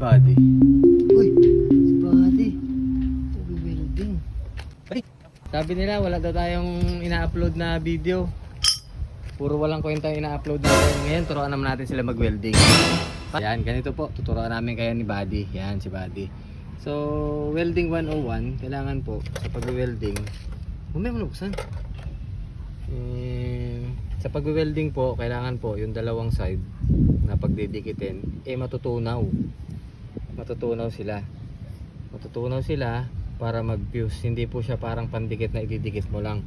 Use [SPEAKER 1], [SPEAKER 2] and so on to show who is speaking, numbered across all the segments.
[SPEAKER 1] Buddy.
[SPEAKER 2] Uy, si Buddy. Welding.
[SPEAKER 1] Ay, sabi nila wala daw tayong ina-upload na video. Puro walang kwenta ina-upload natin. Ngayon, turuan naman natin sila mag-welding. Yan, ganito po. Tuturuan namin kayo ni Buddy. Yan, si Buddy. So, welding 101, kailangan po sa pag-welding. Mamaya mo nabuksan. Sa pag-welding po, kailangan po yung dalawang side na pagdidikitin, matutunaw. Matutunaw sila para mag-fuse. Hindi po siya parang pandikit na ididikit mo lang.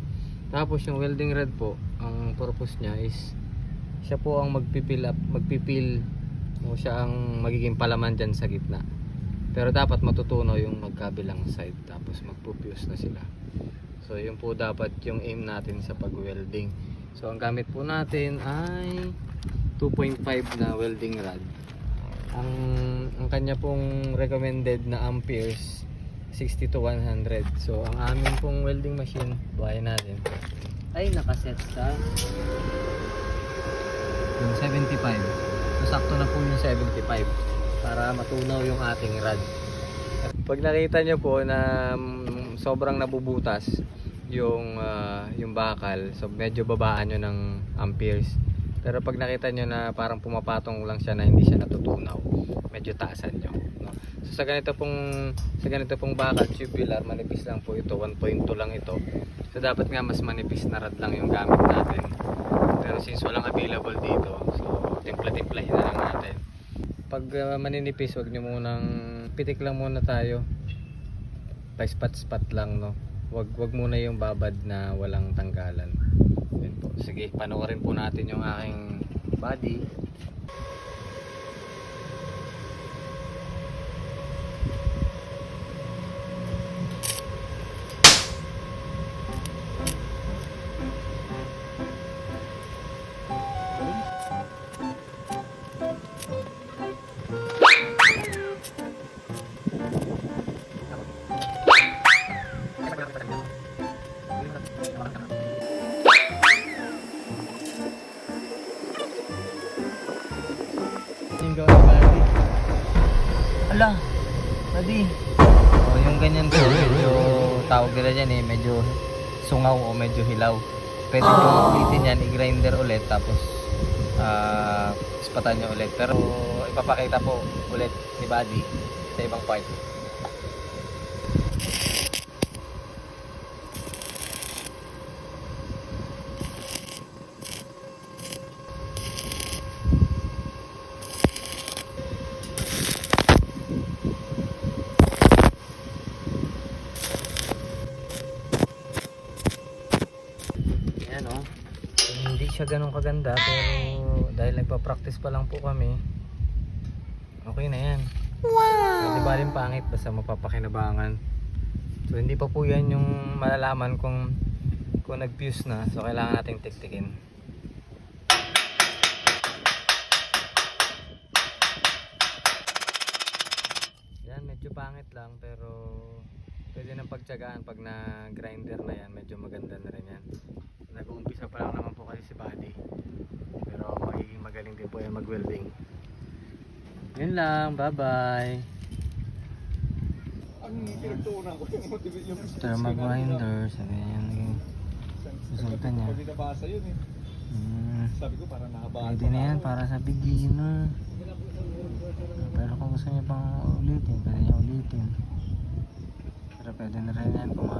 [SPEAKER 1] Tapos yung welding rod po, ang purpose niya is siya po ang magpipil o siya ang magiging palaman dyan sa gitna. Pero dapat matutunaw yung magkabilang side, tapos magpo-fuse na sila. So yun po dapat yung aim natin sa pag-welding. So ang gamit po natin ay 2.5 na welding rod. Ang kanya pong recommended na amperes 60 to 100. So ang amin pong welding machine, buhayin natin, ay nakaset sa yung 75. So sakto na po yung 75 para matunaw yung ating rod. Pag nakita nyo po na sobrang nabubutas yung bakal, so medyo babaan nyo ng amperes. Pero pag nakita nyo na parang pumapatong lang siya na hindi siya natutunaw, medyo taasan nyo, no? So sa ganito pong bakal tubular, manipis lang po ito, 1.2 lang ito. So dapat nga mas manipis na rod lang yung gamit natin. Pero since walang available dito, so timpla-timplahin na lang natin. Pag maninipis, wag nyo munang pitik lang muna tayo. Pa spot lang, no? Wag muna yung babad na walang tanggalan. Yun po. Sige, panoorin po natin yung aking body. Yung gawin ni Buddy.
[SPEAKER 2] Ala, Buddy.
[SPEAKER 1] O yung ganyan po, medyo tawag nila dyan medyo sungaw o medyo hilaw. Pwede po ulitin yan, i-grinder ulit, tapos ispatan nyo ulit. Pero ipapakita po ulit ni Buddy sa ibang part. Ayan o. Hindi siya ganun kaganda, pero dahil nagpa-practice pa lang po kami, okay na yan. Wow! Hindi ba rin pangit, basta mapapakinabangan. So hindi pa po yan yung malalaman kung nag-fuse na. So kailangan nating tiktikin. Yan, medyo pangit lang, pero pwede nang pagtyagaan pag na-grinder na yan. Medyo maganda na rin yan. Nag-uumpisa pa lang naman po kasi si Buddy, pero magiging magaling din po yan mag-welding. Yun lang, bye bye. Thermal grinder, sabi niya yung resulta niya.
[SPEAKER 3] Sabi ko para nahabaan.
[SPEAKER 1] Pwede na yan para sa beginner. Pero kung gusto niya pang ulitin, pwede niya ulitin. Pero pwede na rin yan kung